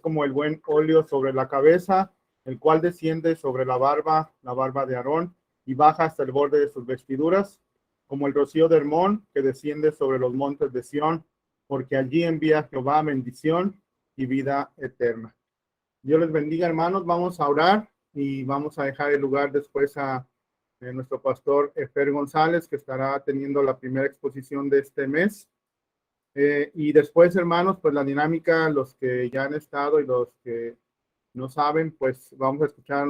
como el buen óleo sobre la cabeza, el cual desciende sobre la barba de Aarón, y baja hasta el borde de sus vestiduras, como el rocío de Hermón, que desciende sobre los montes de Sión, porque allí envía Jehová bendición y vida eterna. Dios les bendiga, hermanos. Vamos a orar y vamos a dejar el lugar después a nuestro pastor Efer González, que estará teniendo la primera exposición de este mes. Y después, hermanos, pues la dinámica, los que ya han estado y los que no saben, pues vamos a escuchar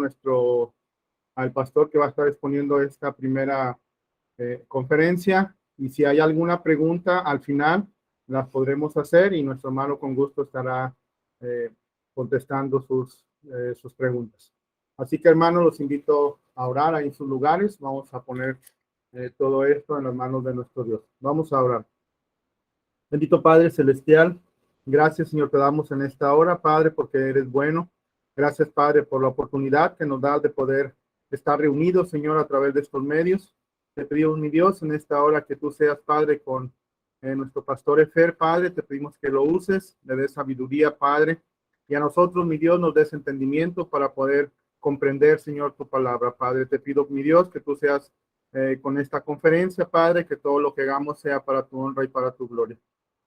al pastor que va a estar exponiendo esta primera conferencia. Y si hay alguna pregunta al final, las podremos hacer y nuestro hermano con gusto estará contestando sus preguntas. Así que, hermanos, los invito a orar ahí en sus lugares. Vamos a poner todo esto en las manos de nuestro Dios. Vamos a orar. Bendito Padre Celestial, gracias, Señor, te damos en esta hora, Padre, porque eres bueno. Gracias, Padre, por la oportunidad que nos das de poder estar reunidos, Señor, a través de estos medios. Te pedimos, mi Dios, en esta hora que tú seas, Padre, con nuestro pastor Efer, Padre. Te pedimos que lo uses, le des sabiduría, Padre, y a nosotros, mi Dios, nos des entendimiento para poder comprender, Señor, tu palabra, Padre. Te pido, mi Dios, que tú seas con esta conferencia, Padre, que todo lo que hagamos sea para tu honra y para tu gloria.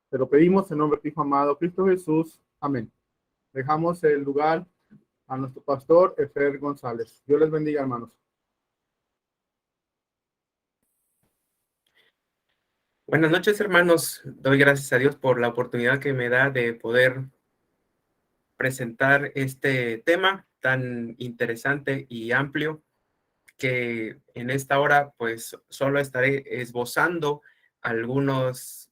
Te lo pedimos en nombre de tu Hijo amado, Cristo Jesús. Amén. Dejamos el lugar a nuestro pastor, Efer González. Dios les bendiga, hermanos. Buenas noches, hermanos. Doy gracias a Dios por la oportunidad que me da de poder presentar este tema tan interesante y amplio, que en esta hora pues solo estaré esbozando algunos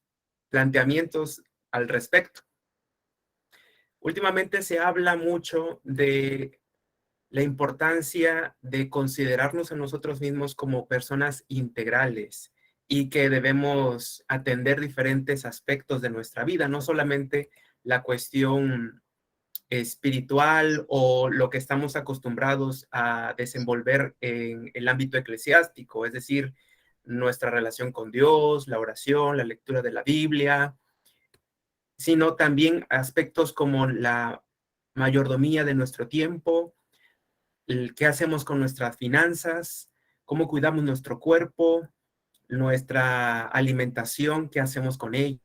planteamientos al respecto. Últimamente se habla mucho de la importancia de considerarnos a nosotros mismos como personas integrales y que debemos atender diferentes aspectos de nuestra vida, no solamente la cuestión espiritual o lo que estamos acostumbrados a desenvolver en el ámbito eclesiástico, es decir, nuestra relación con Dios, la oración, la lectura de la Biblia, sino también aspectos como la mayordomía de nuestro tiempo, qué hacemos con nuestras finanzas, cómo cuidamos nuestro cuerpo, nuestra alimentación, qué hacemos con ella.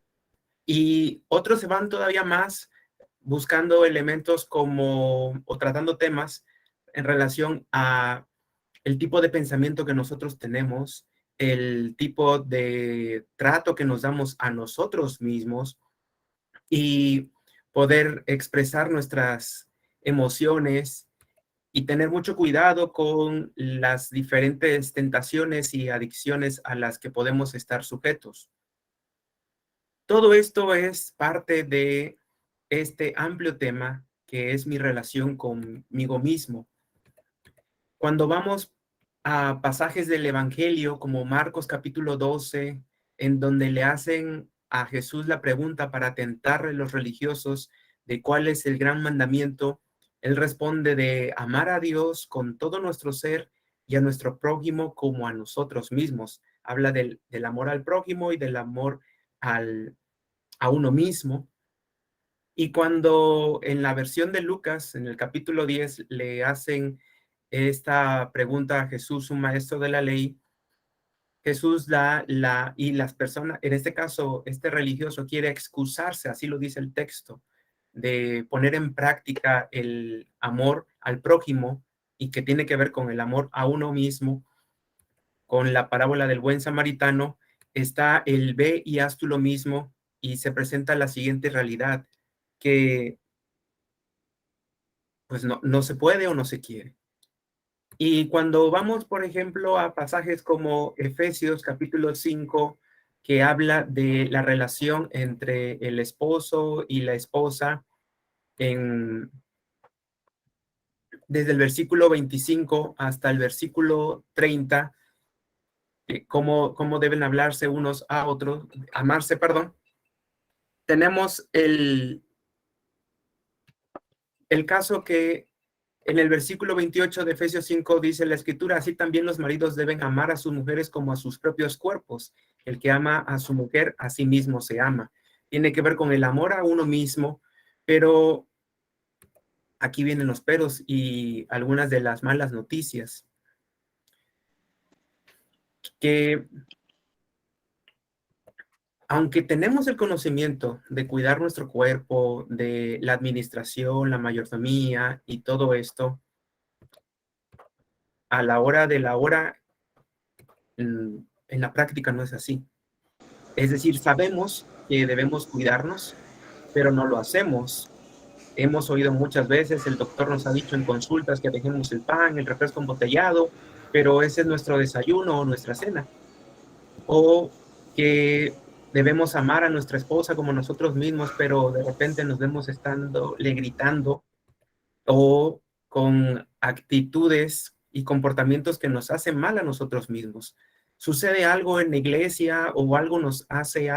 Y otros se van todavía más buscando elementos como, o tratando temas en relación a el tipo de pensamiento que nosotros tenemos, el tipo de trato que nos damos a nosotros mismos y poder expresar nuestras emociones y tener mucho cuidado con las diferentes tentaciones y adicciones a las que podemos estar sujetos. Todo esto es parte de este amplio tema que es mi relación conmigo mismo. Cuando vamos a pasajes del Evangelio como Marcos capítulo 12, en donde le hacen a Jesús la pregunta para tentarle a los religiosos de cuál es el gran mandamiento, él responde de amar a Dios con todo nuestro ser y a nuestro prójimo como a nosotros mismos. Habla del amor al prójimo y del amor a uno mismo. Y cuando en la versión de Lucas, en el capítulo 10, le hacen esta pregunta a Jesús, un maestro de la ley, Jesús y las personas, en este caso, este religioso quiere excusarse, así lo dice el texto, de poner en práctica el amor al prójimo y que tiene que ver con el amor a uno mismo, con la parábola del buen samaritano, está el ve y haz tú lo mismo y se presenta la siguiente realidad, que pues no se puede o no se quiere. Y cuando vamos, por ejemplo, a pasajes como Efesios capítulo 5, que habla de la relación entre el esposo y la esposa, desde el versículo 25 hasta el versículo 30, cómo deben hablarse unos a otros, amarse, perdón. Tenemos el caso que en el versículo 28 de Efesios 5 dice la escritura, así también los maridos deben amar a sus mujeres como a sus propios cuerpos. El que ama a su mujer, a sí mismo se ama. Tiene que ver con el amor a uno mismo, pero aquí vienen los peros y algunas de las malas noticias. Que aunque tenemos el conocimiento de cuidar nuestro cuerpo, de la administración, la mayordomía y todo esto, a la hora de la hora, en la práctica no es así. Es decir, sabemos que debemos cuidarnos, pero no lo hacemos. Hemos oído muchas veces, el doctor nos ha dicho en consultas que dejemos el pan, el refresco embotellado, pero ese es nuestro desayuno o nuestra cena. O que debemos amar a nuestra esposa como nosotros mismos, pero de repente nos vemos le gritando o con actitudes y comportamientos que nos hacen mal a nosotros mismos. Sucede algo en la iglesia o algo nos hace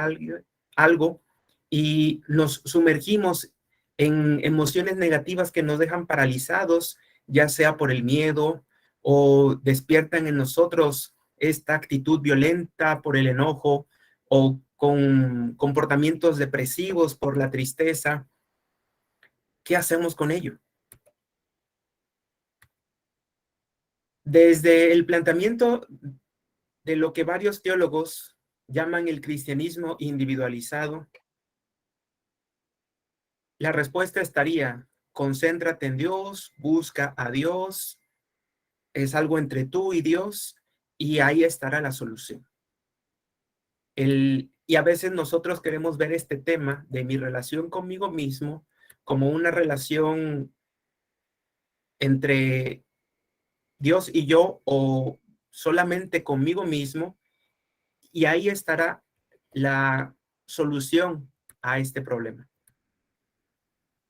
algo y nos sumergimos en emociones negativas que nos dejan paralizados, ya sea por el miedo o despiertan en nosotros esta actitud violenta por el enojo o con comportamientos depresivos por la tristeza. ¿Qué hacemos con ello? Desde el planteamiento de lo que varios teólogos llaman el cristianismo individualizado, la respuesta estaría: concéntrate en Dios, busca a Dios, es algo entre tú y Dios, y ahí estará la solución. Y a veces nosotros queremos ver este tema de mi relación conmigo mismo como una relación entre Dios y yo o solamente conmigo mismo, y ahí estará la solución a este problema.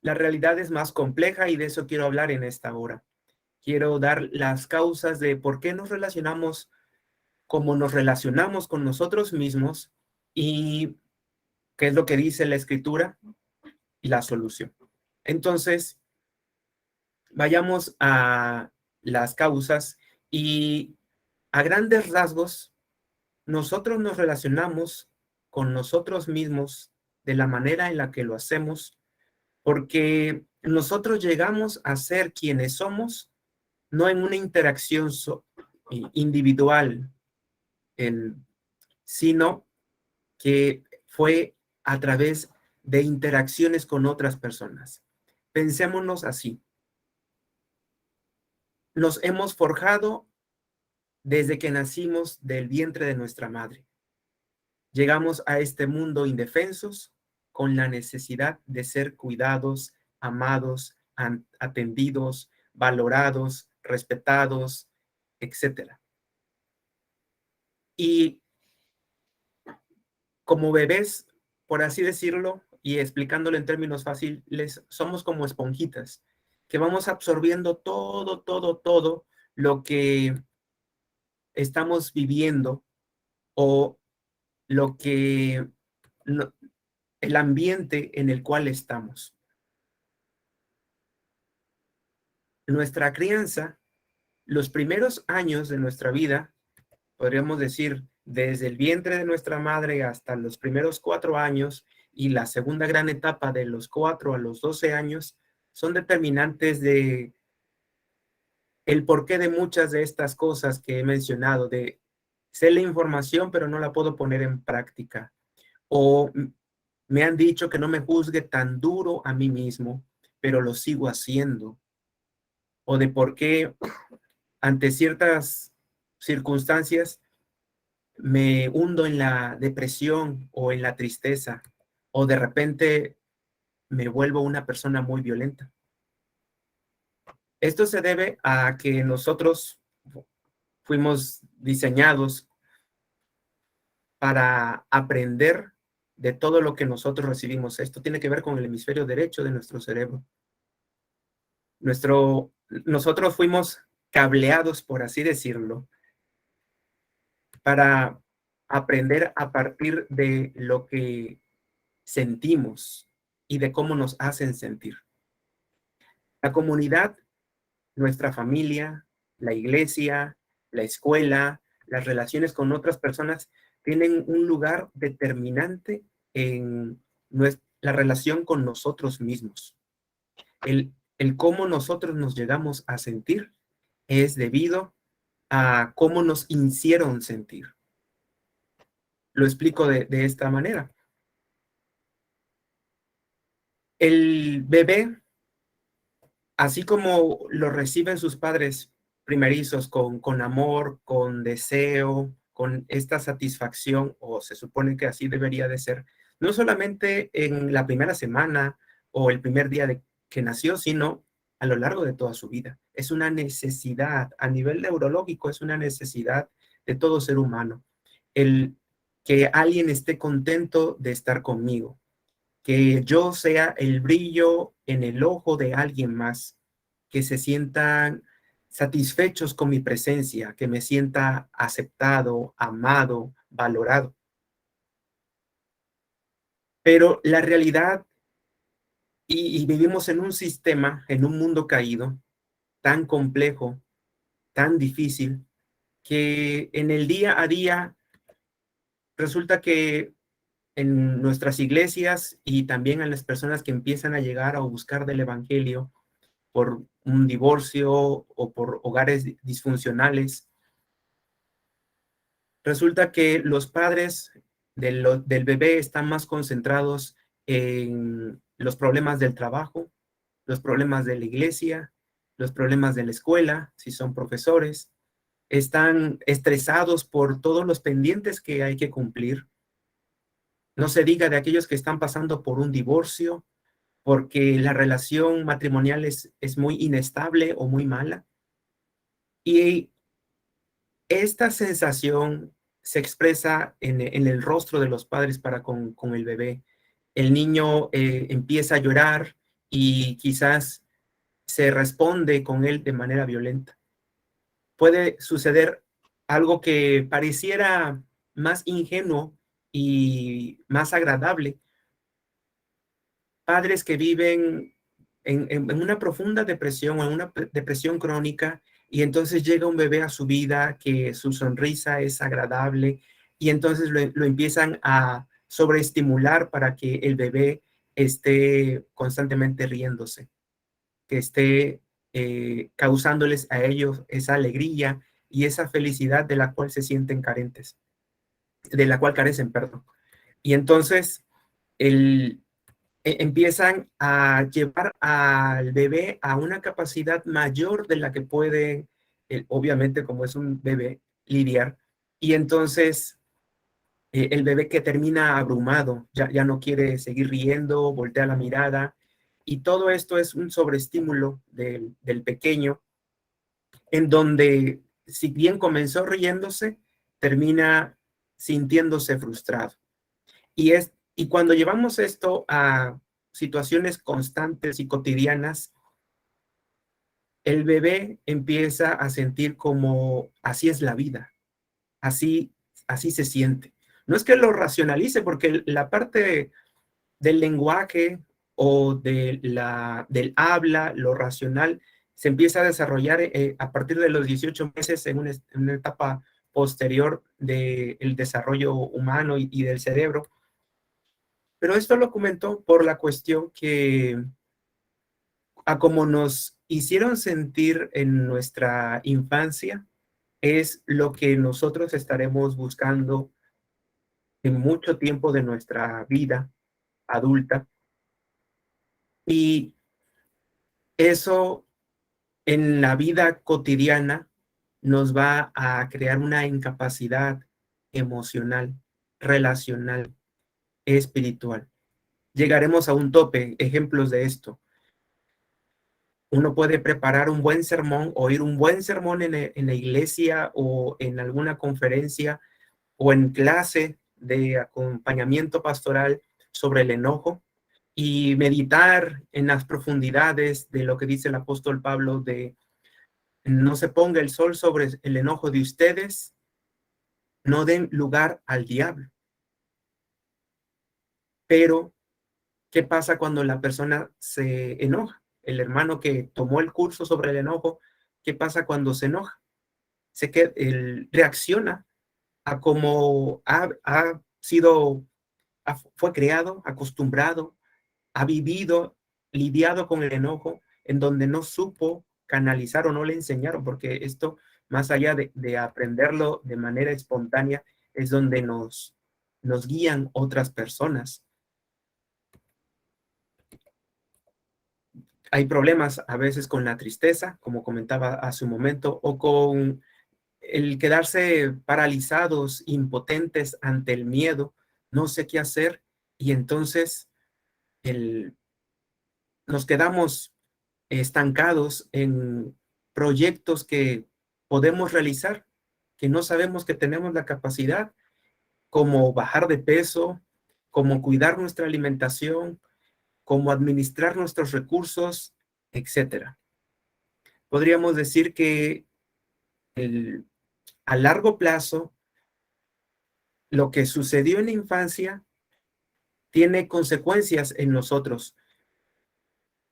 La realidad es más compleja y de eso quiero hablar en esta hora. Quiero dar las causas de por qué nos relacionamos como nos relacionamos con nosotros mismos y qué es lo que dice la Escritura y la solución. Entonces, vayamos a las causas y a grandes rasgos, nosotros nos relacionamos con nosotros mismos de la manera en la que lo hacemos porque nosotros llegamos a ser quienes somos, no en una interacción individual, sino que fue a través de interacciones con otras personas. Pensémonos así. Nos hemos forjado desde que nacimos del vientre de nuestra madre. Llegamos a este mundo indefensos con la necesidad de ser cuidados, amados, atendidos, valorados, respetados, etc. Y como bebés, por así decirlo, y explicándolo en términos fáciles, somos como esponjitas, que vamos absorbiendo todo lo que estamos viviendo o lo que el ambiente en el cual estamos. Nuestra crianza, los primeros años de nuestra vida, podríamos decir desde el vientre de nuestra madre hasta los primeros 4 años y la segunda gran etapa de los 4 a los 12 años, son determinantes de el porqué de muchas de estas cosas que he mencionado, de sé la información pero no la puedo poner en práctica, o me han dicho que no me juzgue tan duro a mí mismo, pero lo sigo haciendo, o de por qué ante ciertas circunstancias me hundo en la depresión o en la tristeza, o de repente me vuelvo una persona muy violenta. Esto se debe a que nosotros fuimos diseñados para aprender de todo lo que nosotros recibimos. Esto tiene que ver con el hemisferio derecho de nuestro cerebro. Nosotros fuimos cableados, por así decirlo, para aprender a partir de lo que sentimos y de cómo nos hacen sentir. La comunidad, nuestra familia, la iglesia, la escuela, las relaciones con otras personas tienen un lugar determinante en la relación con nosotros mismos. el cómo nosotros nos llegamos a sentir es debido a cómo nos hicieron sentir. Lo explico de esta manera. El bebé, así como lo reciben sus padres primerizos con amor, con deseo, con esta satisfacción, o se supone que así debería de ser, no solamente en la primera semana o el primer día de que nació, sino a lo largo de toda su vida. Es una necesidad, a nivel neurológico, es una necesidad de todo ser humano. El que alguien esté contento de estar conmigo, que yo sea el brillo en el ojo de alguien más, que se sientan satisfechos con mi presencia, que me sienta aceptado, amado, valorado. Pero la realidad, y vivimos en un sistema, en un mundo caído, tan complejo, tan difícil, que en el día a día resulta que en nuestras iglesias y también en las personas que empiezan a llegar a buscar del evangelio, por un divorcio o por hogares disfuncionales, resulta que los padres del bebé están más concentrados en los problemas del trabajo, los problemas de la iglesia, los problemas de la escuela, si son profesores, están estresados por todos los pendientes que hay que cumplir. No se diga de aquellos que están pasando por un divorcio, porque la relación matrimonial es muy inestable o muy mala. Y esta sensación se expresa en el rostro de los padres para con el bebé. El niño empieza a llorar y quizás se responde con él de manera violenta. Puede suceder algo que pareciera más ingenuo y más agradable. Padres que viven en una profunda depresión o en una depresión crónica, y entonces llega un bebé a su vida que su sonrisa es agradable y entonces lo empiezan a sobreestimular para que el bebé esté constantemente riéndose, que esté causándoles a ellos esa alegría y esa felicidad de la cual se sienten carentes, de la cual carecen, perdón. Y entonces el, empiezan a llevar al bebé a una capacidad mayor de la que puede, obviamente como es un bebé, lidiar. Y entonces el bebé que termina abrumado, ya no quiere seguir riendo, voltea la mirada. Y todo esto es un sobreestímulo del pequeño, en donde si bien comenzó riéndose, termina sintiéndose frustrado. Y cuando llevamos esto a situaciones constantes y cotidianas, el bebé empieza a sentir como así es la vida, así, así se siente. No es que lo racionalice, porque la parte del lenguaje o del habla, lo racional, se empieza a desarrollar a partir de los 18 meses en una etapa posterior del desarrollo humano y del cerebro. Pero esto lo comentó por la cuestión que a como nos hicieron sentir en nuestra infancia, es lo que nosotros estaremos buscando en mucho tiempo de nuestra vida adulta. Y eso en la vida cotidiana nos va a crear una incapacidad emocional, relacional, espiritual. Llegaremos a un tope, ejemplos de esto. Uno puede preparar un buen sermón, oír un buen sermón en la iglesia o en alguna conferencia o en clase de acompañamiento pastoral sobre el enojo y meditar en las profundidades de lo que dice el apóstol Pablo de no se ponga el sol sobre el enojo de ustedes, no den lugar al diablo. Pero, ¿qué pasa cuando la persona se enoja? El hermano que tomó el curso sobre el enojo, ¿qué pasa cuando se enoja? Él reacciona a como ha sido, fue creado, acostumbrado, ha vivido, lidiado con el enojo en donde no supo canalizar o no le enseñaron, porque esto, más allá de aprenderlo de manera espontánea, es donde nos guían otras personas. Hay problemas a veces con la tristeza, como comentaba hace un momento, o con el quedarse paralizados, impotentes ante el miedo, no sé qué hacer, y entonces nos quedamos estancados en proyectos que podemos realizar, que no sabemos que tenemos la capacidad, como bajar de peso, como cuidar nuestra alimentación, como administrar nuestros recursos, etcétera. Podríamos decir que a largo plazo, lo que sucedió en la infancia tiene consecuencias en nosotros.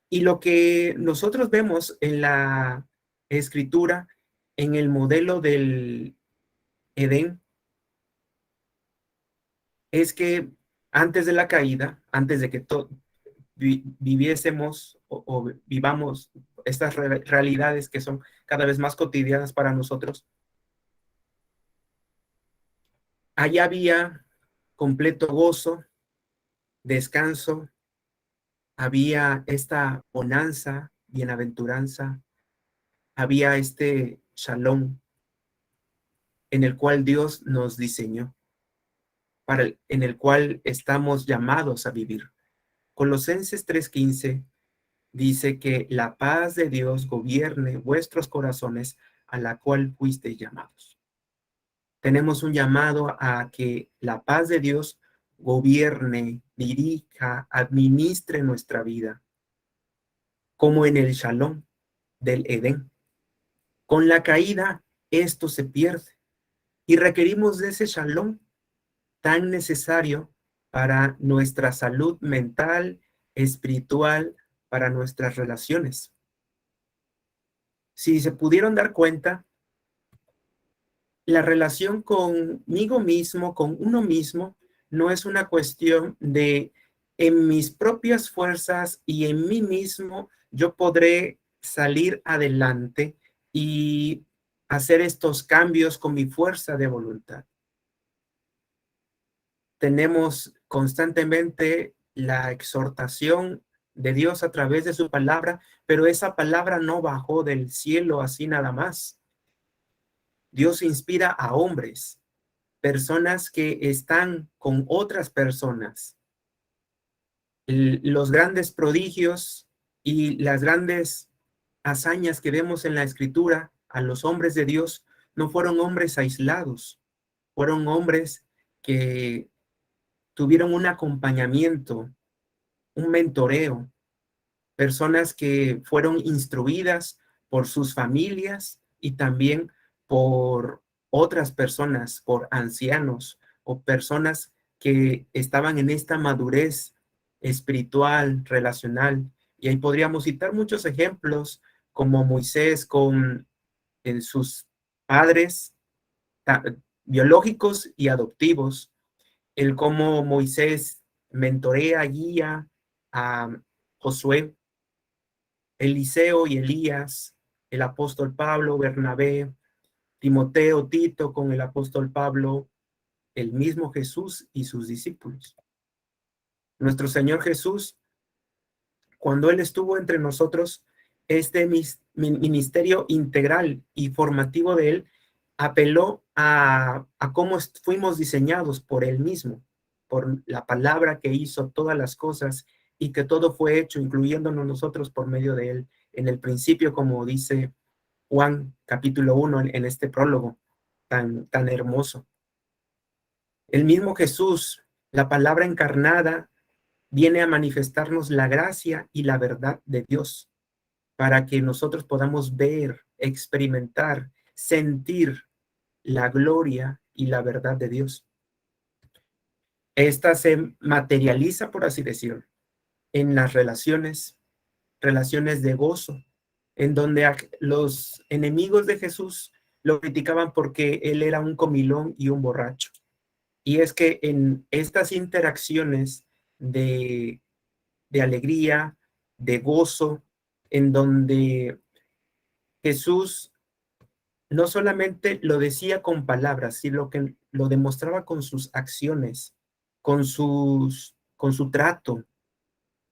Y lo que nosotros vemos en la escritura, en el modelo del Edén, es que antes de la caída, antes de que viviésemos o vivamos estas realidades que son cada vez más cotidianas para nosotros, allá había completo gozo, descanso, había esta bonanza, bienaventuranza, había este shalom en el cual Dios nos diseñó, en el cual estamos llamados a vivir. Colosenses 3:15 dice que la paz de Dios gobierne vuestros corazones, a la cual fuisteis llamados. Tenemos un llamado a que la paz de Dios gobierne, dirija, administre nuestra vida, como en el shalom del Edén. Con la caída, esto se pierde y requerimos de ese shalom tan necesario para nuestra salud mental, espiritual, para nuestras relaciones. Si se pudieron dar cuenta, la relación conmigo mismo, con uno mismo, no es una cuestión de en mis propias fuerzas y en mí mismo yo podré salir adelante y hacer estos cambios con mi fuerza de voluntad. Tenemos constantemente la exhortación de Dios a través de su palabra, pero esa palabra no bajó del cielo así nada más. Dios inspira a hombres, personas que están con otras personas. Los grandes prodigios y las grandes hazañas que vemos en la escritura a los hombres de Dios no fueron hombres aislados, fueron hombres que tuvieron un acompañamiento, un mentoreo, personas que fueron instruidas por sus familias y también por otras personas, por ancianos o personas que estaban en esta madurez espiritual, relacional. Y ahí podríamos citar muchos ejemplos, como Moisés con sus padres biológicos y adoptivos, el cómo Moisés mentorea, guía a Josué, Eliseo y Elías, el apóstol Pablo, Bernabé, Timoteo, Tito con el apóstol Pablo, el mismo Jesús y sus discípulos. Nuestro Señor Jesús, cuando Él estuvo entre nosotros, este ministerio integral y formativo de Él apeló a cómo fuimos diseñados por Él mismo, por la palabra que hizo todas las cosas y que todo fue hecho, incluyéndonos nosotros por medio de Él. En el principio, como dice Juan capítulo 1 en este prólogo tan hermoso. El mismo Jesús, la palabra encarnada, viene a manifestarnos la gracia y la verdad de Dios para que nosotros podamos ver, experimentar, sentir la gloria y la verdad de Dios. Esta se materializa, por así decirlo, en las relaciones de gozo, en donde los enemigos de Jesús lo criticaban porque él era un comilón y un borracho. Y es que en estas interacciones de alegría, de gozo, en donde Jesús no solamente lo decía con palabras, sino que lo demostraba con sus acciones, con su trato,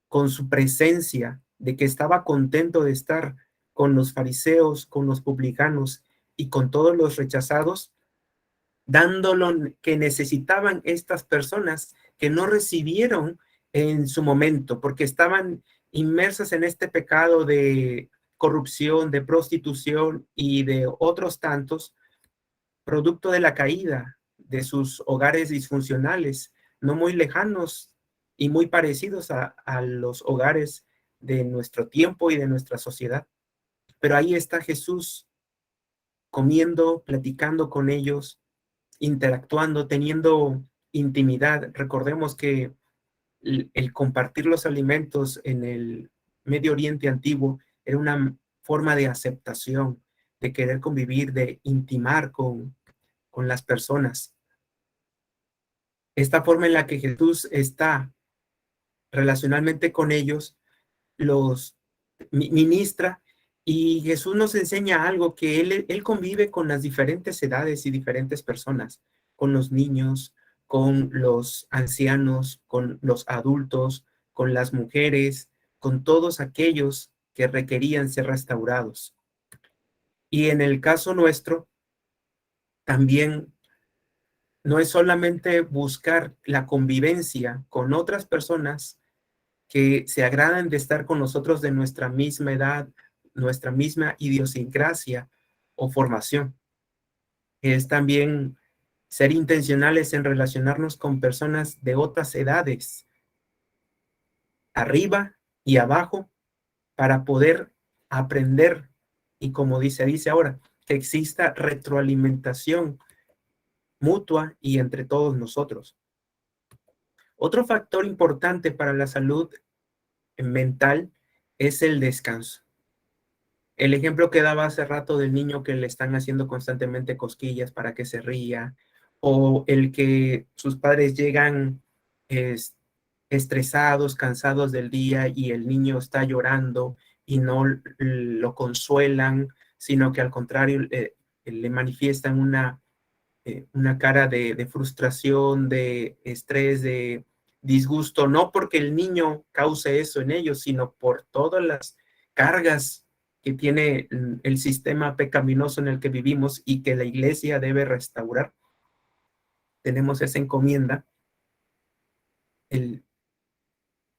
con su presencia, de que estaba contento de estar con los fariseos, con los publicanos y con todos los rechazados, dando lo que necesitaban estas personas que no recibieron en su momento, porque estaban inmersas en este pecado de corrupción, de prostitución y de otros tantos, producto de la caída de sus hogares disfuncionales, no muy lejanos y muy parecidos a los hogares de nuestro tiempo y de nuestra sociedad. Pero ahí está Jesús comiendo, platicando con ellos, interactuando, teniendo intimidad. Recordemos que el compartir los alimentos en el Medio Oriente antiguo era una forma de aceptación, de querer convivir, de intimar con las personas. Esta forma en la que Jesús está relacionalmente con ellos, los ministra, y Jesús nos enseña algo, que él convive con las diferentes edades y diferentes personas, con los niños, con los ancianos, con los adultos, con las mujeres, con todos aquellos que requerían ser restaurados. Y en el caso nuestro, también no es solamente buscar la convivencia con otras personas que se agradan de estar con nosotros de nuestra misma edad, nuestra misma idiosincrasia o formación. Es también ser intencionales en relacionarnos con personas de otras edades, arriba y abajo, para poder aprender y, como dice ahora, que exista retroalimentación mutua y entre todos nosotros. Otro factor importante para la salud mental es el descanso. El ejemplo que daba hace rato del niño que le están haciendo constantemente cosquillas para que se ría, o el que sus padres llegan estresados, cansados del día y el niño está llorando y no lo consuelan, sino que al contrario le manifiestan una cara de frustración, de estrés, de disgusto, no porque el niño cause eso en ellos, sino por todas las cargas que tiene el sistema pecaminoso en el que vivimos y que la iglesia debe restaurar. Tenemos esa encomienda.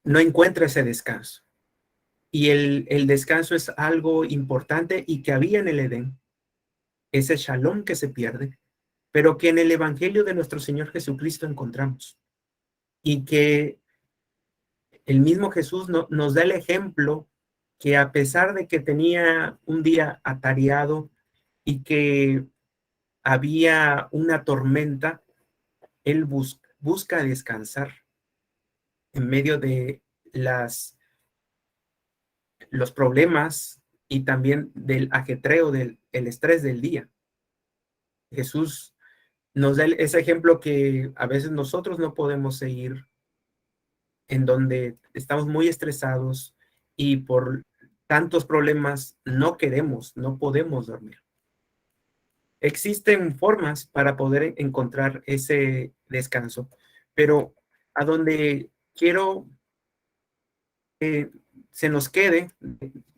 No encuentra ese descanso. Y el descanso es algo importante y que había en el Edén, ese shalom que se pierde, pero que en el Evangelio de nuestro Señor Jesucristo encontramos. Y que el mismo Jesús nos da el ejemplo que, a pesar de que tenía un día atareado y que había una tormenta, él busca descansar en medio de los problemas y también del ajetreo, del el estrés del día. Jesús nos da ese ejemplo que a veces nosotros no podemos seguir, en donde estamos muy estresados y por tantos problemas no podemos dormir. Existen formas para poder encontrar ese descanso, pero a donde quiero que se nos quede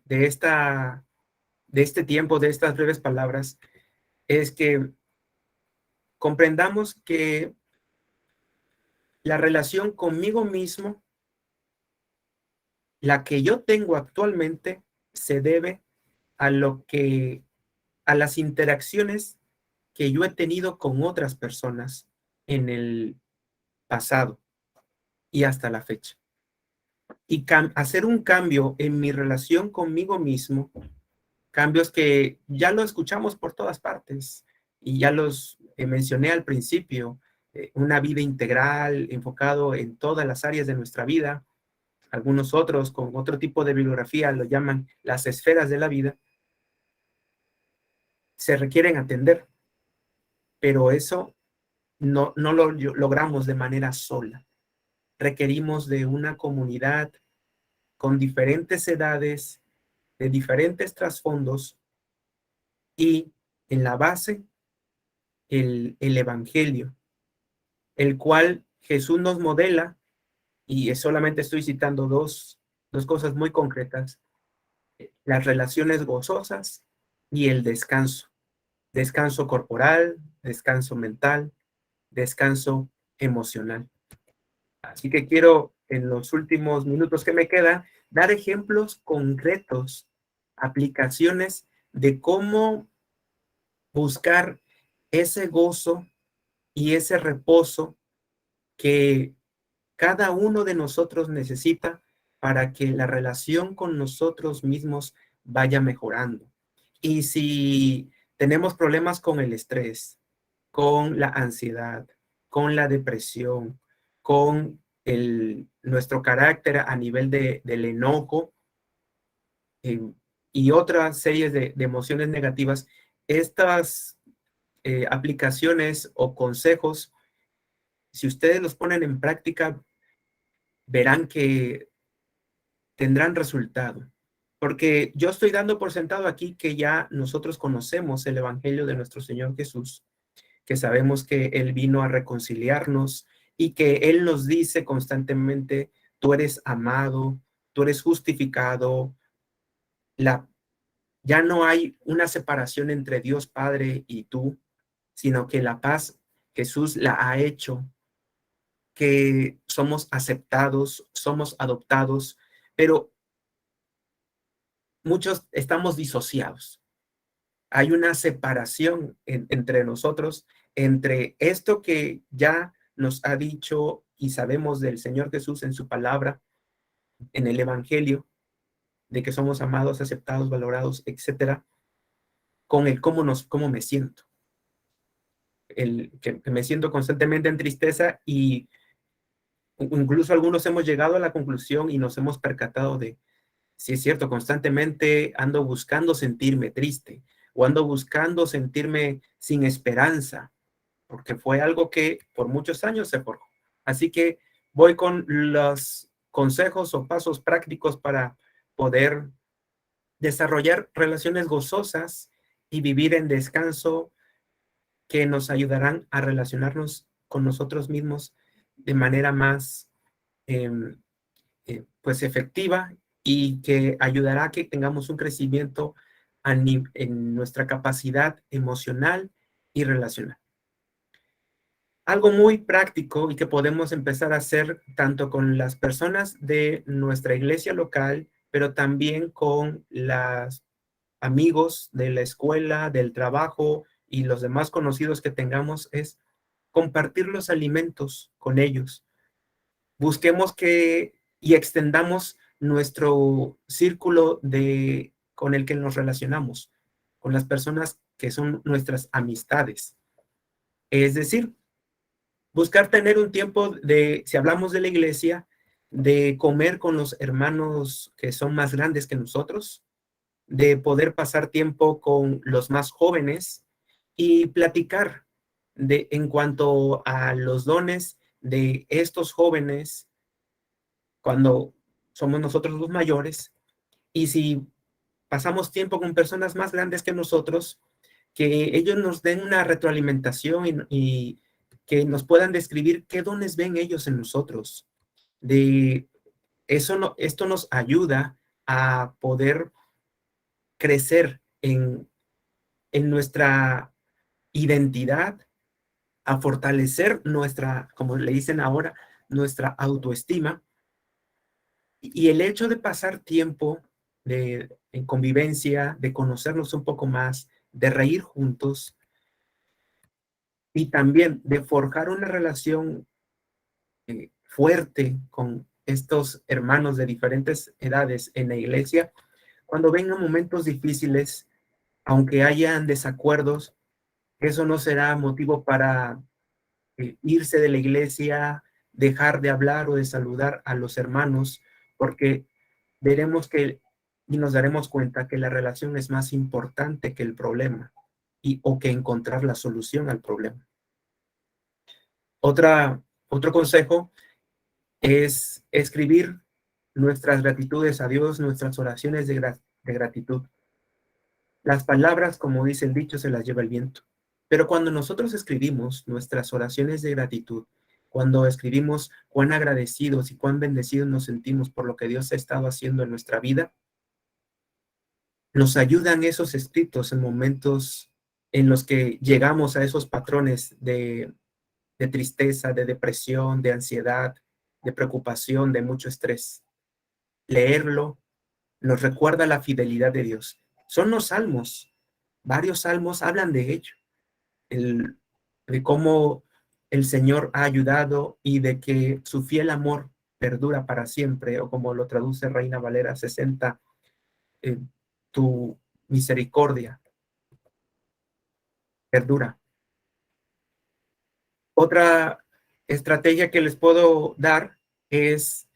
de este tiempo, de estas breves palabras, es que comprendamos que la relación conmigo mismo, la que yo tengo actualmente, se debe a las interacciones que yo he tenido con otras personas en el pasado y hasta la fecha. Y hacer un cambio en mi relación conmigo mismo, cambios que ya lo escuchamos por todas partes y ya los mencioné al principio, una vida integral enfocado en todas las áreas de nuestra vida. Algunos otros con otro tipo de bibliografía lo llaman las esferas de la vida. Se requieren atender, pero eso no lo logramos de manera sola. Requerimos de una comunidad con diferentes edades, de diferentes trasfondos y en la base el Evangelio, el cual Jesús nos modela, y solamente estoy citando dos cosas muy concretas: las relaciones gozosas y el descanso. Descanso corporal, descanso mental, descanso emocional. Así que quiero, en los últimos minutos que me quedan, dar ejemplos concretos, aplicaciones de cómo buscar ese gozo y ese reposo que cada uno de nosotros necesita para que la relación con nosotros mismos vaya mejorando. Y si tenemos problemas con el estrés, con la ansiedad, con la depresión, con nuestro carácter a nivel del enojo, eh, y otras series de emociones negativas, estas aplicaciones o consejos, si ustedes los ponen en práctica, verán que tendrán resultado. Porque yo estoy dando por sentado aquí que ya nosotros conocemos el Evangelio de nuestro Señor Jesús, que sabemos que Él vino a reconciliarnos y que Él nos dice constantemente: tú eres amado, tú eres justificado. Ya no hay una separación entre Dios Padre y tú, sino que la paz Jesús la ha hecho, que somos aceptados, somos adoptados, pero muchos estamos disociados. Hay una separación entre nosotros, entre esto que ya nos ha dicho y sabemos del Señor Jesús en su palabra, en el Evangelio, de que somos amados, aceptados, valorados, etcétera, con el cómo me siento. Que me siento constantemente en tristeza, y incluso algunos hemos llegado a la conclusión y nos hemos percatado de: sí, es cierto, constantemente ando buscando sentirme triste o ando buscando sentirme sin esperanza, porque fue algo que por muchos años se forjó. Así que voy con los consejos o pasos prácticos para poder desarrollar relaciones gozosas y vivir en descanso, que nos ayudarán a relacionarnos con nosotros mismos de manera más eh, pues efectiva, y que ayudará a que tengamos un crecimiento en nuestra capacidad emocional y relacional. Algo muy práctico y que podemos empezar a hacer tanto con las personas de nuestra iglesia local, pero también con los amigos de la escuela, del trabajo y los demás conocidos que tengamos, es compartir los alimentos con ellos. Busquemos y extendamos nuestro círculo con el que nos relacionamos, con las personas que son nuestras amistades. Es decir, buscar tener un tiempo si hablamos de la iglesia, de comer con los hermanos que son más grandes que nosotros, de poder pasar tiempo con los más jóvenes y platicar en cuanto a los dones de estos jóvenes cuando somos nosotros los mayores, y si pasamos tiempo con personas más grandes que nosotros, que ellos nos den una retroalimentación y que nos puedan describir qué dones ven ellos en nosotros. Esto nos ayuda a poder crecer en nuestra identidad, a fortalecer como le dicen ahora, nuestra autoestima. Y el hecho de pasar tiempo en convivencia, de conocernos un poco más, de reír juntos y también de forjar una relación fuerte con estos hermanos de diferentes edades en la iglesia, cuando vengan momentos difíciles, aunque hayan desacuerdos, eso no será motivo para irse de la iglesia, dejar de hablar o de saludar a los hermanos, porque veremos y nos daremos cuenta que la relación es más importante que el problema o que encontrar la solución al problema. Otro consejo es escribir nuestras gratitudes a Dios, nuestras oraciones de gratitud. Las palabras, como dice el dicho, se las lleva el viento. Pero cuando nosotros escribimos nuestras oraciones de gratitud, cuando escribimos cuán agradecidos y cuán bendecidos nos sentimos por lo que Dios ha estado haciendo en nuestra vida, nos ayudan esos escritos en momentos en los que llegamos a esos patrones de tristeza, de depresión, de ansiedad, de preocupación, de mucho estrés. Leerlo nos recuerda la fidelidad de Dios. Son los salmos. Varios salmos hablan de ello, de cómo el Señor ha ayudado y de que su fiel amor perdura para siempre, o como lo traduce Reina Valera 60, tu misericordia perdura. Otra estrategia que les puedo dar es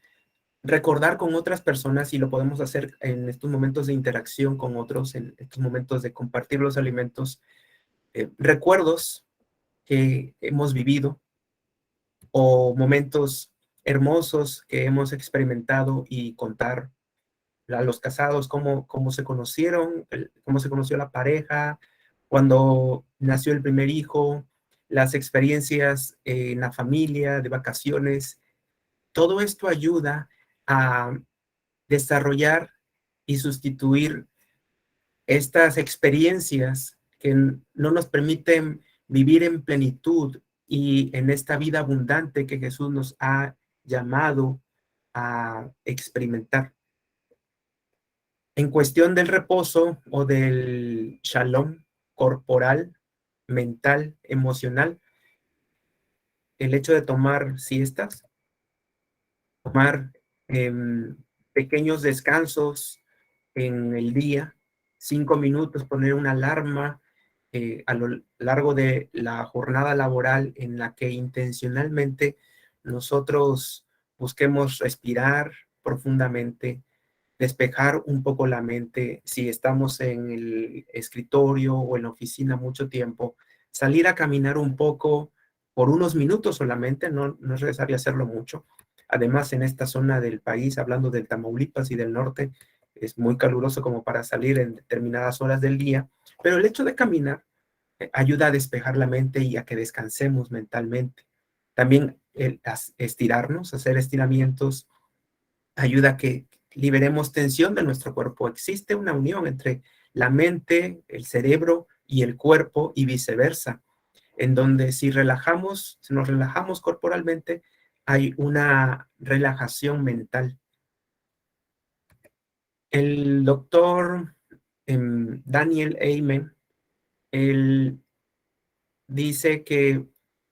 recordar con otras personas, y lo podemos hacer en estos momentos de interacción con otros, en estos momentos de compartir los alimentos, recuerdos que hemos vivido o momentos hermosos que hemos experimentado y contar a los casados cómo se conocieron, cómo se conoció la pareja, cuando nació el primer hijo, las experiencias en la familia, de vacaciones. Todo esto ayuda a desarrollar y sustituir estas experiencias que no nos permiten vivir en plenitud y en esta vida abundante que Jesús nos ha llamado a experimentar. En cuestión del reposo o del shalom corporal, mental, emocional, el hecho de tomar siestas, tomar pequeños descansos en el día, 5 minutos, poner una alarma a lo largo de la jornada laboral en la que intencionalmente nosotros busquemos respirar profundamente, despejar un poco la mente. Si estamos en el escritorio o en la oficina mucho tiempo, salir a caminar un poco por unos minutos solamente, no es necesario hacerlo mucho. Además, en esta zona del país, hablando del Tamaulipas y del norte, es muy caluroso como para salir en determinadas horas del día, pero el hecho de caminar ayuda a despejar la mente y a que descansemos mentalmente. También estirarnos, hacer estiramientos, ayuda a que liberemos tensión de nuestro cuerpo. Existe una unión entre la mente, el cerebro y el cuerpo y viceversa, en donde si nos relajamos corporalmente, hay una relajación mental. El doctor Daniel Amen, él dice que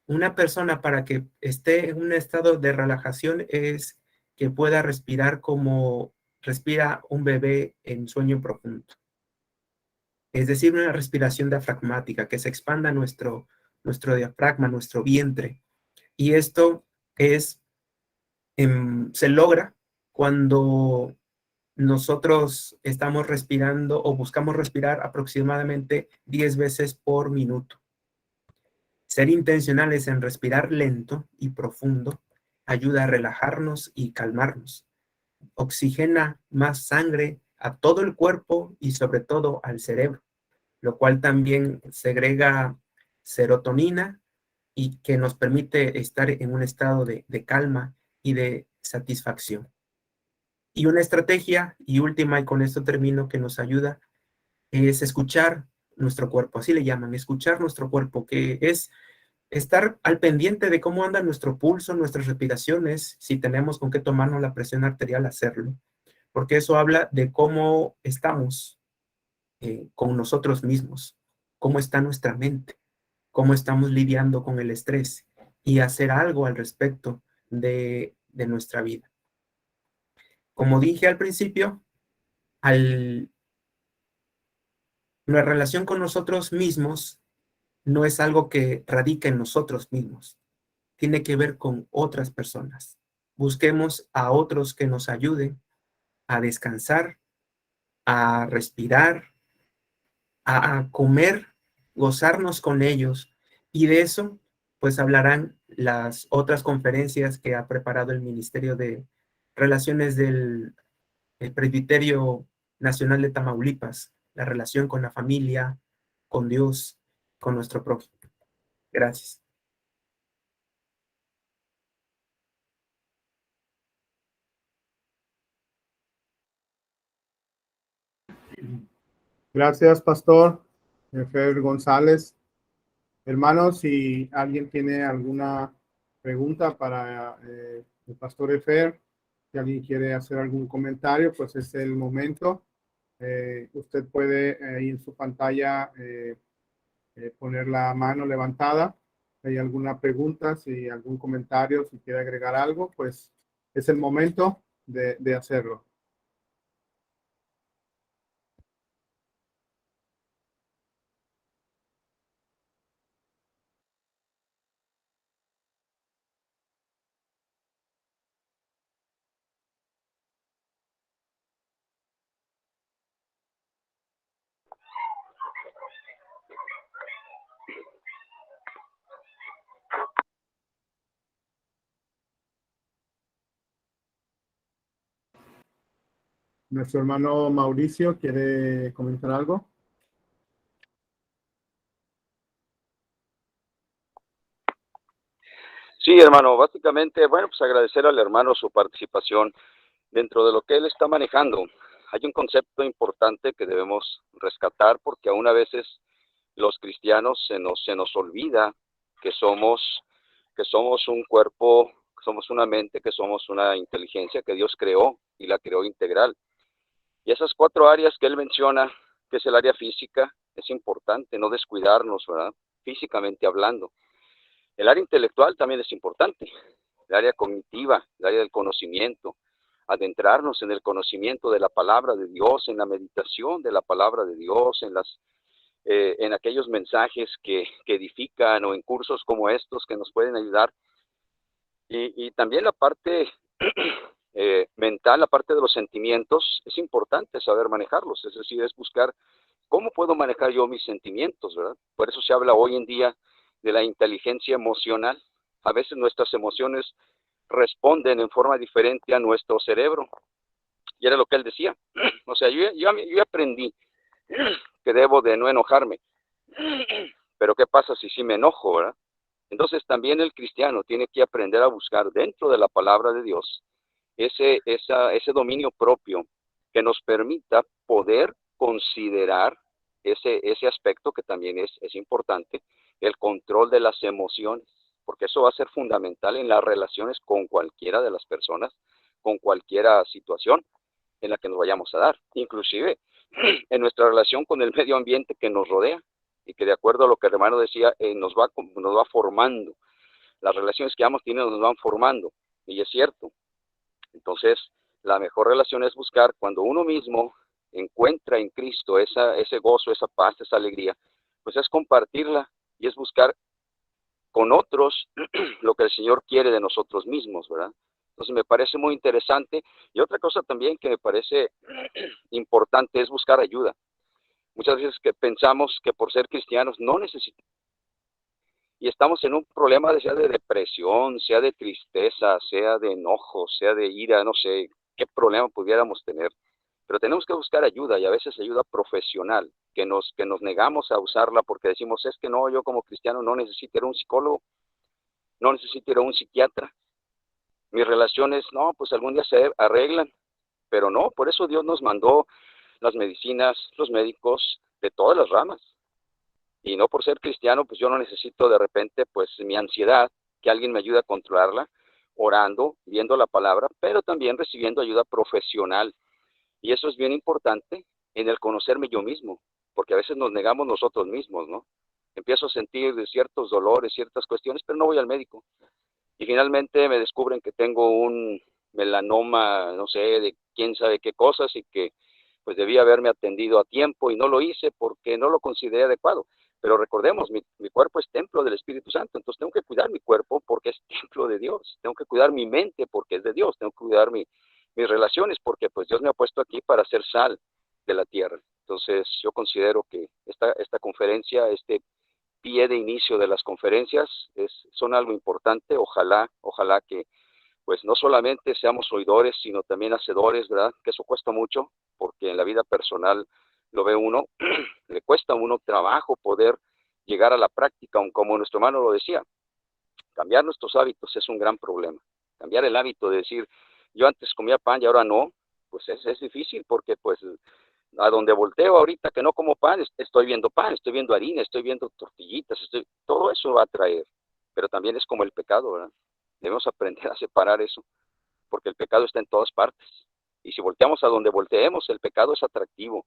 una persona, para que esté en un estado de relajación, es que pueda respirar como respira un bebé en sueño profundo. Es decir, una respiración diafragmática, que se expanda nuestro diafragma, nuestro vientre. Y esto se logra cuando nosotros estamos respirando o buscamos respirar aproximadamente 10 veces por minuto. Ser intencionales en respirar lento y profundo ayuda a relajarnos y calmarnos. Oxigena más sangre a todo el cuerpo y sobre todo al cerebro, lo cual también segrega serotonina y que nos permite estar en un estado de calma y de satisfacción. Y una estrategia, y última, y con esto termino, que nos ayuda, es escuchar nuestro cuerpo. Así le llaman, escuchar nuestro cuerpo, que es estar al pendiente de cómo anda nuestro pulso, nuestras respiraciones, si tenemos con qué tomarnos la presión arterial, hacerlo, porque eso habla de cómo estamos con nosotros mismos, cómo está nuestra mente, cómo estamos lidiando con el estrés y hacer algo al respecto de nuestra vida. Como dije al principio, la relación con nosotros mismos no es algo que radica en nosotros mismos, tiene que ver con otras personas. Busquemos a otros que nos ayuden a descansar, a respirar, a comer, gozarnos con ellos. Y de eso, pues hablarán las otras conferencias que ha preparado el Ministerio de Relaciones del Presbiterio nacional de Tamaulipas, la relación con la familia, con Dios, con nuestro prójimo. Gracias. Gracias, Pastor Efer González. Hermanos, si alguien tiene alguna pregunta para el Pastor Efer, si alguien quiere hacer algún comentario, pues es el momento. Usted puede ahí en su pantalla poner la mano levantada. Si hay alguna pregunta, si algún comentario, si quiere agregar algo, pues es el momento de hacerlo. Nuestro hermano Mauricio quiere comentar algo. Sí, hermano, básicamente, bueno, pues agradecer al hermano su participación dentro de lo que él está manejando. Hay un concepto importante que debemos rescatar porque aún a veces los cristianos se nos olvida que somos un cuerpo, que somos una mente, que somos una inteligencia que Dios creó y la creó integral. Y esas 4 áreas que él menciona, que es el área física, es importante no descuidarnos, ¿verdad? Físicamente hablando. El área intelectual también es importante, el área cognitiva, el área del conocimiento, adentrarnos en el conocimiento de la palabra de Dios, en la meditación de la palabra de Dios, en aquellos mensajes que edifican o en cursos como estos que nos pueden ayudar. Y también la parte mental, la parte de los sentimientos, es importante saber manejarlos, es decir, es buscar cómo puedo manejar yo mis sentimientos, ¿verdad? Por eso se habla hoy en día de la inteligencia emocional. A veces nuestras emociones responden en forma diferente a nuestro cerebro. Y era lo que él decía. O sea, yo aprendí que debo de no enojarme. Pero ¿qué pasa si sí me enojo, verdad? Entonces también el cristiano tiene que aprender a buscar dentro de la palabra de Dios ese dominio propio que nos permita poder considerar ese aspecto que también es importante, el control de las emociones, porque eso va a ser fundamental en las relaciones con cualquiera de las personas, con cualquier situación en la que nos vayamos a dar, inclusive en nuestra relación con el medio ambiente que nos rodea y que de acuerdo a lo que el hermano decía, nos va formando. Las relaciones que vamos teniendo nos van formando, y es cierto. Entonces, la mejor relación es buscar cuando uno mismo encuentra en Cristo ese gozo, esa paz, esa alegría, pues es compartirla y es buscar con otros lo que el Señor quiere de nosotros mismos, ¿verdad? Entonces me parece muy interesante. Y otra cosa también que me parece importante es buscar ayuda. Muchas veces que pensamos que por ser cristianos no necesitamos, y estamos en un problema sea de depresión, sea de tristeza, sea de enojo, sea de ira, no sé qué problema pudiéramos tener, pero tenemos que buscar ayuda y a veces ayuda profesional, que nos negamos a usarla porque decimos, es que no, yo como cristiano no necesito ir a un psicólogo, no necesito ir a un psiquiatra, mis relaciones, no, pues algún día se arreglan, pero no, por eso Dios nos mandó las medicinas, los médicos de todas las ramas. Y no por ser cristiano, pues yo no necesito de repente, pues mi ansiedad, que alguien me ayude a controlarla, orando, viendo la palabra, pero también recibiendo ayuda profesional. Y eso es bien importante en el conocerme yo mismo, porque a veces nos negamos nosotros mismos, ¿no? Empiezo a sentir de ciertos dolores, ciertas cuestiones, pero no voy al médico. Y finalmente me descubren que tengo un melanoma, no sé, de quién sabe qué cosas y que pues debía haberme atendido a tiempo y no lo hice porque no lo consideré adecuado. Pero recordemos, mi cuerpo es templo del Espíritu Santo, entonces tengo que cuidar mi cuerpo porque es templo de Dios, tengo que cuidar mi mente porque es de Dios, tengo que cuidar mis relaciones porque pues Dios me ha puesto aquí para ser sal de la tierra. Entonces yo considero que esta conferencia, este pie de inicio de las conferencias son algo importante, ojalá que pues no solamente seamos oidores, sino también hacedores, ¿verdad? Que eso cuesta mucho, porque en la vida personal lo ve uno, le cuesta a uno trabajo poder llegar a la práctica, aun como nuestro hermano lo decía, cambiar nuestros hábitos es un gran problema. Cambiar el hábito de decir, yo antes comía pan y ahora no, pues es difícil, porque pues a donde volteo ahorita que no como pan, estoy viendo pan, estoy viendo harina, estoy viendo tortillitas, todo eso va a traer, pero también es como el pecado, ¿verdad? Debemos aprender a separar eso, porque el pecado está en todas partes. Y si volteamos a donde volteemos, el pecado es atractivo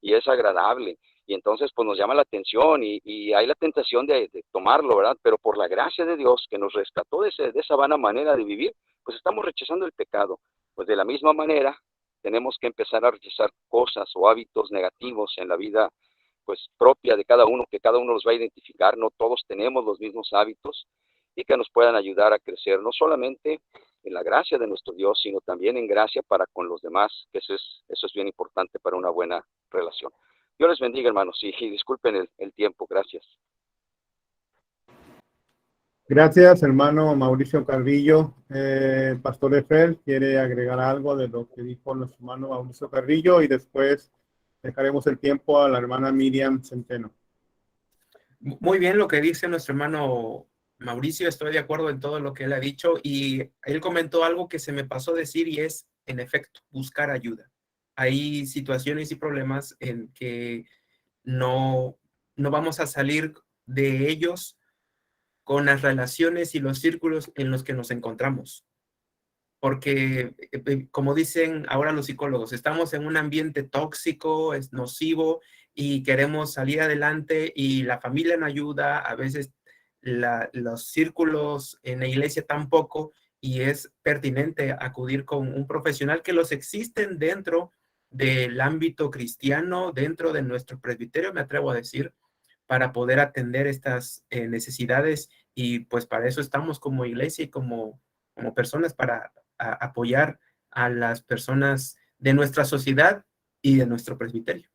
y es agradable. Y entonces pues nos llama la atención y hay la tentación de tomarlo, ¿verdad? Pero por la gracia de Dios que nos rescató de esa vana manera de vivir, pues estamos rechazando el pecado. Pues de la misma manera tenemos que empezar a rechazar cosas o hábitos negativos en la vida pues propia de cada uno, que cada uno los va a identificar, no todos tenemos los mismos hábitos y que nos puedan ayudar a crecer, no solamente en la gracia de nuestro Dios, sino también en gracia para con los demás, que eso es bien importante para una buena relación. Dios les bendiga, hermanos, y disculpen el tiempo. Gracias. Gracias, hermano Mauricio Carrillo. Pastor Efel, ¿quiere agregar algo de lo que dijo nuestro hermano Mauricio Carrillo? Y después dejaremos el tiempo a la hermana Miriam Centeno. Muy bien lo que dice nuestro hermano Mauricio, estoy de acuerdo en todo lo que él ha dicho, y él comentó algo que se me pasó decir, y es, en efecto, buscar ayuda. Hay situaciones y problemas en que no vamos a salir de ellos con las relaciones y los círculos en los que nos encontramos. Porque, como dicen ahora los psicólogos, estamos en un ambiente tóxico, es nocivo, y queremos salir adelante y la familia no ayuda, a veces los círculos en la iglesia tampoco, y es pertinente acudir con un profesional, que los existen dentro del ámbito cristiano, dentro de nuestro presbiterio, me atrevo a decir, para poder atender estas necesidades, y pues para eso estamos como iglesia y como personas, para apoyar a las personas de nuestra sociedad y de nuestro presbiterio.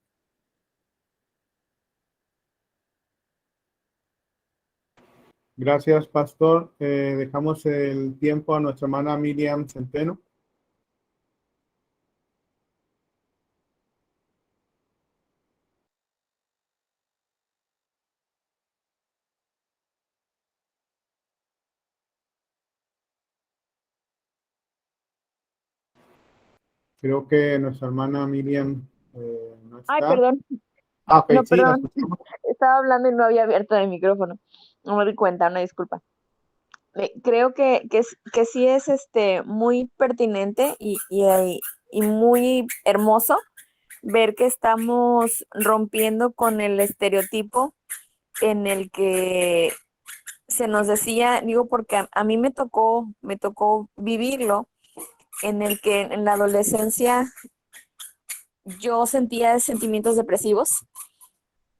Gracias, pastor. Dejamos el tiempo a nuestra hermana Miriam Centeno. Creo que nuestra hermana Miriam no Ay, está. perdón. Ok, No, sí, la perdón. escuchamos. Estaba hablando y no había abierto el micrófono. No me di cuenta, una disculpa. Creo que sí es muy pertinente y muy hermoso ver que estamos rompiendo con el estereotipo en el que se nos decía, digo, porque a mí me tocó vivirlo, en el que en la adolescencia yo sentía sentimientos depresivos.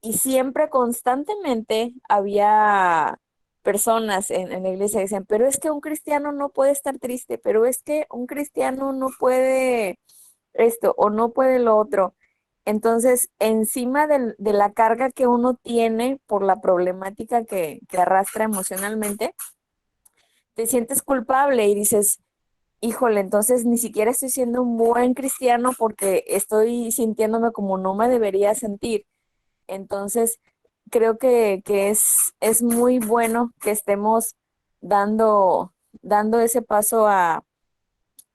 Y siempre, constantemente, había personas en la iglesia que decían, pero es que un cristiano no puede estar triste, pero es que un cristiano no puede esto o no puede lo otro. Entonces, encima de la carga que uno tiene por la problemática que arrastra emocionalmente, te sientes culpable y dices, híjole, entonces ni siquiera estoy siendo un buen cristiano porque estoy sintiéndome como no me debería sentir. Entonces, creo que es muy bueno que estemos dando ese paso a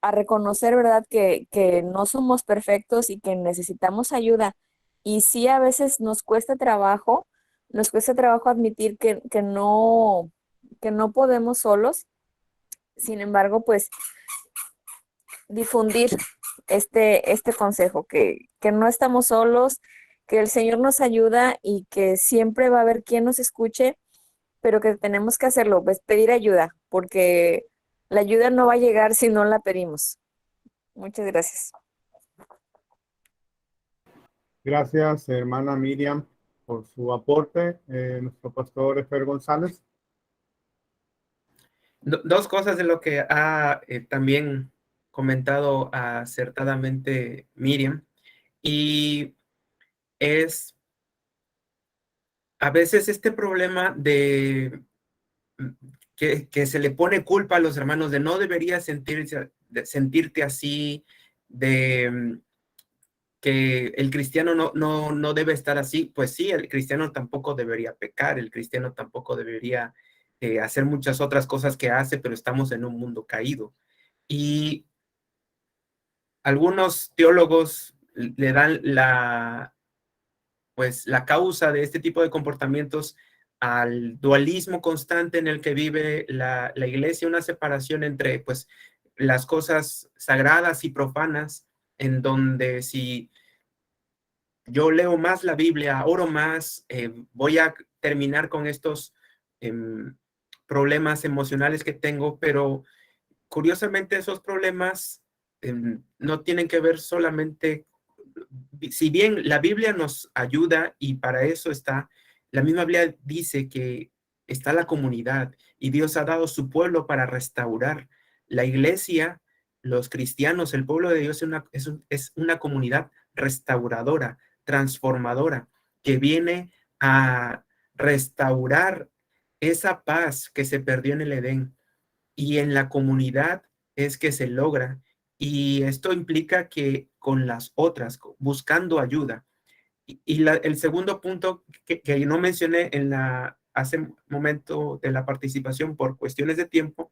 reconocer, ¿verdad?, que no somos perfectos y que necesitamos ayuda. Y sí, a veces nos cuesta trabajo admitir que no podemos solos. Sin embargo, pues difundir este consejo, que no estamos solos, que el Señor nos ayuda y que siempre va a haber quien nos escuche, pero que tenemos que hacerlo, pues pedir ayuda, porque la ayuda no va a llegar si no la pedimos. Muchas gracias. Gracias, hermana Miriam, por su aporte. Nuestro pastor Efer González. Dos cosas de lo que ha también comentado acertadamente Miriam, y es a veces este problema de que se le pone culpa a los hermanos de no deberías sentirte así, de que el cristiano no debe estar así. Pues sí, el cristiano tampoco debería pecar, el cristiano tampoco debería hacer muchas otras cosas que hace, pero estamos en un mundo caído. Y algunos teólogos le dan pues la causa de este tipo de comportamientos al dualismo constante en el que vive la iglesia, una separación entre pues las cosas sagradas y profanas, en donde si yo leo más la Biblia, oro más, voy a terminar con estos problemas emocionales que tengo, pero curiosamente esos problemas no tienen que ver solamente, si bien la Biblia nos ayuda y para eso está, la misma Biblia dice que está la comunidad y Dios ha dado su pueblo para restaurar. La iglesia, los cristianos, el pueblo de Dios es una comunidad restauradora, transformadora, que viene a restaurar esa paz que se perdió en el Edén. Y en la comunidad es que se logra. Y esto implica que con las otras, buscando ayuda. Y el segundo punto que no mencioné hace un momento de la participación por cuestiones de tiempo,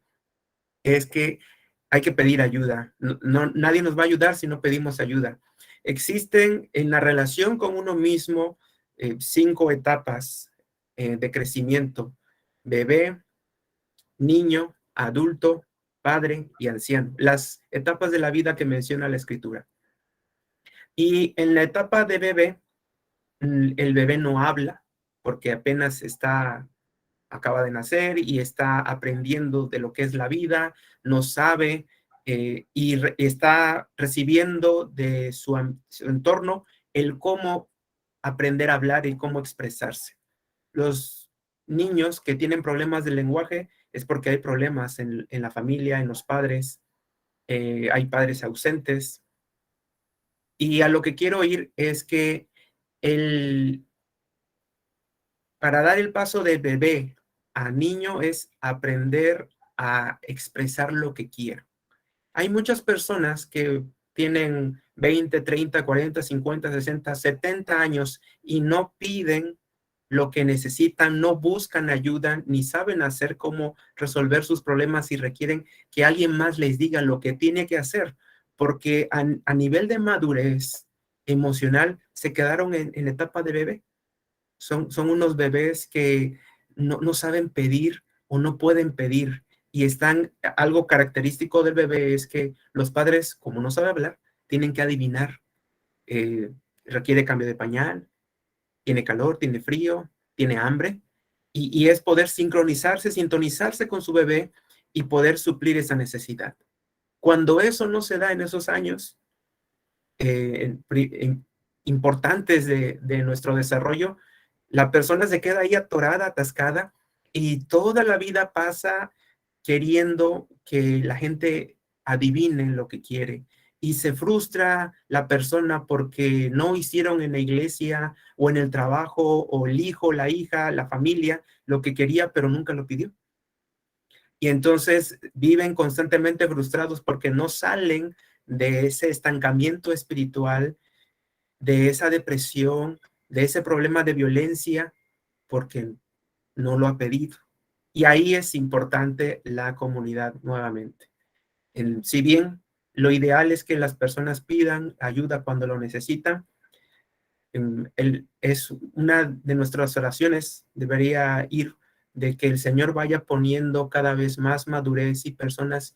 es que hay que pedir ayuda. Nadie nos va a ayudar si no pedimos ayuda. Existen en la relación con uno mismo 5 etapas de crecimiento: bebé, niño, adulto, padre y anciano. Las etapas de la vida que menciona la escritura. Y en la etapa de bebé, el bebé no habla porque apenas acaba de nacer y está aprendiendo de lo que es la vida, no sabe y está recibiendo de su entorno el cómo aprender a hablar y cómo expresarse. Los niños que tienen problemas de lenguaje es porque hay problemas en la familia, en los padres, hay padres ausentes. Y a lo que quiero ir es que para dar el paso de bebé a niño es aprender a expresar lo que quiero. Hay muchas personas que tienen 20, 30, 40, 50, 60, 70 años y no piden lo que necesitan, no buscan ayuda, ni saben hacer cómo resolver sus problemas y requieren que alguien más les diga lo que tiene que hacer, porque a nivel de madurez emocional se quedaron en etapa de bebé. Son unos bebés que no saben pedir o no pueden pedir. Y algo característico del bebé es que los padres, como no saben hablar, tienen que adivinar. Requiere cambio de pañal, tiene calor, tiene frío, tiene hambre. Y es poder sincronizarse, sintonizarse con su bebé y poder suplir esa necesidad. Cuando eso no se da en esos años importantes de nuestro desarrollo, la persona se queda ahí atorada, atascada, y toda la vida pasa queriendo que la gente adivine lo que quiere. Y se frustra la persona porque no hicieron en la iglesia o en el trabajo, o el hijo, la hija, la familia, lo que quería, pero nunca lo pidió. Y entonces viven constantemente frustrados porque no salen de ese estancamiento espiritual, de esa depresión, de ese problema de violencia, porque no lo ha pedido. Y ahí es importante la comunidad nuevamente. Si bien lo ideal es que las personas pidan ayuda cuando lo necesitan, es una de nuestras oraciones, debería ir de que el Señor vaya poniendo cada vez más madurez y personas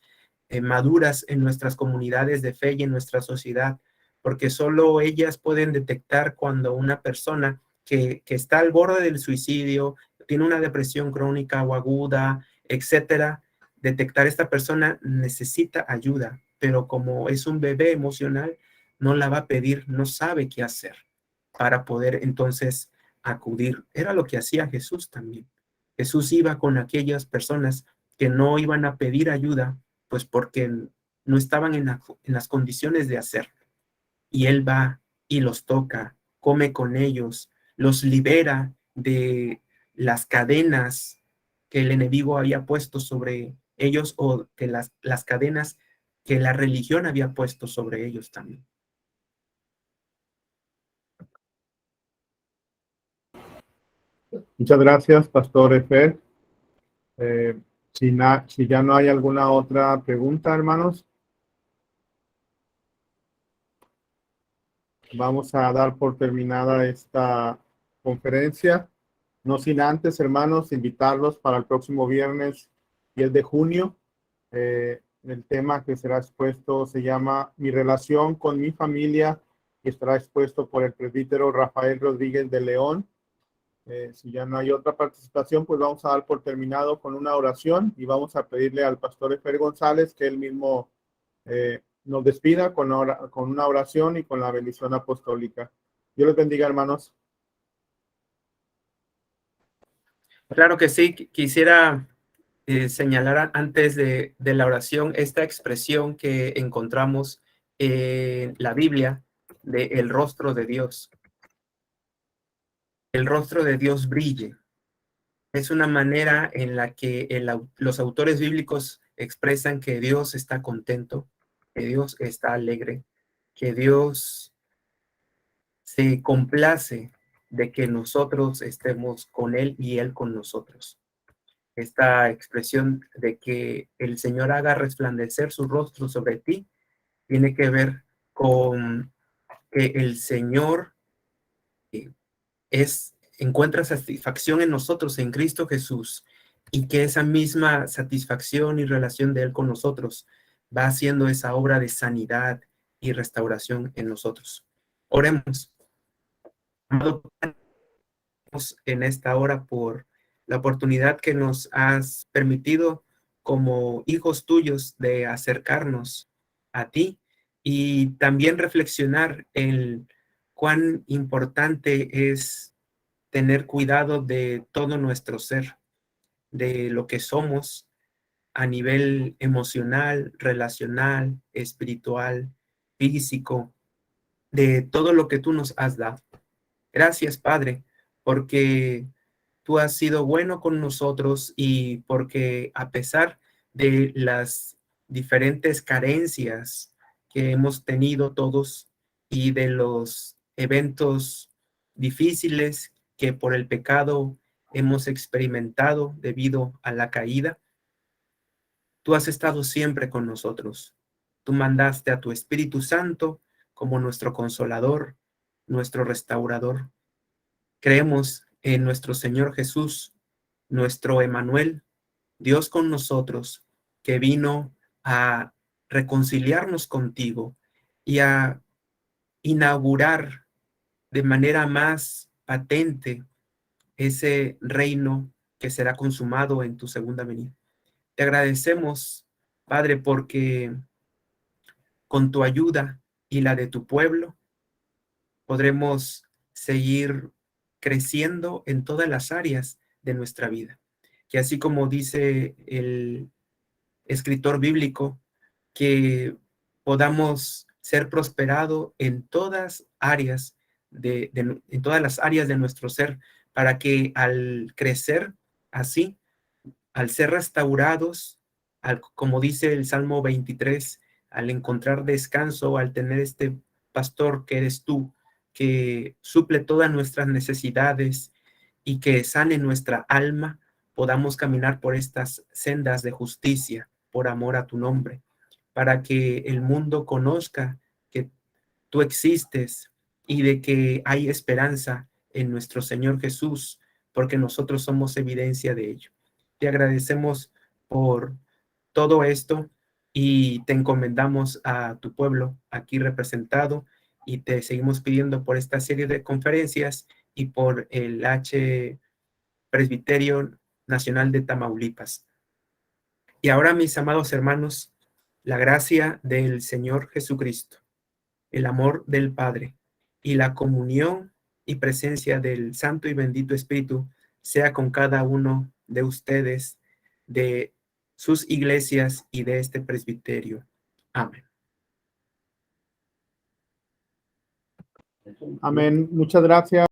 maduras en nuestras comunidades de fe y en nuestra sociedad, porque solo ellas pueden detectar cuando una persona que está al borde del suicidio, tiene una depresión crónica o aguda, etcétera, detectar esta persona necesita ayuda, pero como es un bebé emocional, no la va a pedir, no sabe qué hacer para poder entonces acudir. Era lo que hacía Jesús también. Jesús iba con aquellas personas que no iban a pedir ayuda, pues porque no estaban en las condiciones de hacerlo. Y Él va y los toca, come con ellos, los libera de las cadenas que el enemigo había puesto sobre ellos o que las cadenas que la religión había puesto sobre ellos también. Muchas gracias, Pastor Efer. Si ya no hay alguna otra pregunta, hermanos, vamos a dar por terminada esta conferencia. No sin antes, hermanos, invitarlos para el próximo viernes 10 de junio. El tema que será expuesto se llama Mi relación con mi familia y estará expuesto por el presbítero Rafael Rodríguez de León. Si ya no hay otra participación, pues vamos a dar por terminado con una oración y vamos a pedirle al pastor Efer González que él mismo nos despida con una oración y con la bendición apostólica. Dios les bendiga, hermanos. Claro que sí, quisiera señalar antes de la oración esta expresión que encontramos en la Biblia de el rostro de Dios. El rostro de Dios brille. Es una manera en la que los autores bíblicos expresan que Dios está contento, que Dios está alegre, que Dios se complace de que nosotros estemos con Él y Él con nosotros. Esta expresión de que el Señor haga resplandecer su rostro sobre ti tiene que ver con que el Señor encuentra satisfacción en nosotros, en Cristo Jesús, y que esa misma satisfacción y relación de Él con nosotros va haciendo esa obra de sanidad y restauración en nosotros. Oremos. En esta hora por la oportunidad que nos has permitido como hijos tuyos de acercarnos a ti y también reflexionar en cuán importante es tener cuidado de todo nuestro ser, de lo que somos a nivel emocional, relacional, espiritual, físico, de todo lo que tú nos has dado. Gracias, Padre, porque tú has sido bueno con nosotros y porque a pesar de las diferentes carencias que hemos tenido todos y de los eventos difíciles que por el pecado hemos experimentado debido a la caída, tú has estado siempre con nosotros. Tú mandaste a tu Espíritu Santo como nuestro consolador, nuestro restaurador. Creemos en nuestro Señor Jesús, nuestro Emmanuel, Dios con nosotros, que vino a reconciliarnos contigo y a inaugurar de manera más patente ese reino que será consumado en tu segunda venida. Te agradecemos, Padre, porque con tu ayuda y la de tu pueblo podremos seguir creciendo en todas las áreas de nuestra vida. Que así como dice el escritor bíblico, que podamos ser prosperados en todas áreas en todas las áreas de nuestro ser, para que al crecer así, al ser restaurados, como dice el Salmo 23, al encontrar descanso, al tener este pastor que eres tú, que suple todas nuestras necesidades y que sane nuestra alma, podamos caminar por estas sendas de justicia, por amor a tu nombre, para que el mundo conozca que tú existes y de que hay esperanza en nuestro Señor Jesús, porque nosotros somos evidencia de ello. Te agradecemos por todo esto y te encomendamos a tu pueblo aquí representado y te seguimos pidiendo por esta serie de conferencias y por el H Presbiterio Nacional de Tamaulipas. Y ahora, mis amados hermanos, la gracia del Señor Jesucristo, el amor del Padre y la comunión y presencia del Santo y bendito Espíritu sea con cada uno de ustedes, de sus iglesias y de este presbiterio. Amén. Amén. Muchas gracias.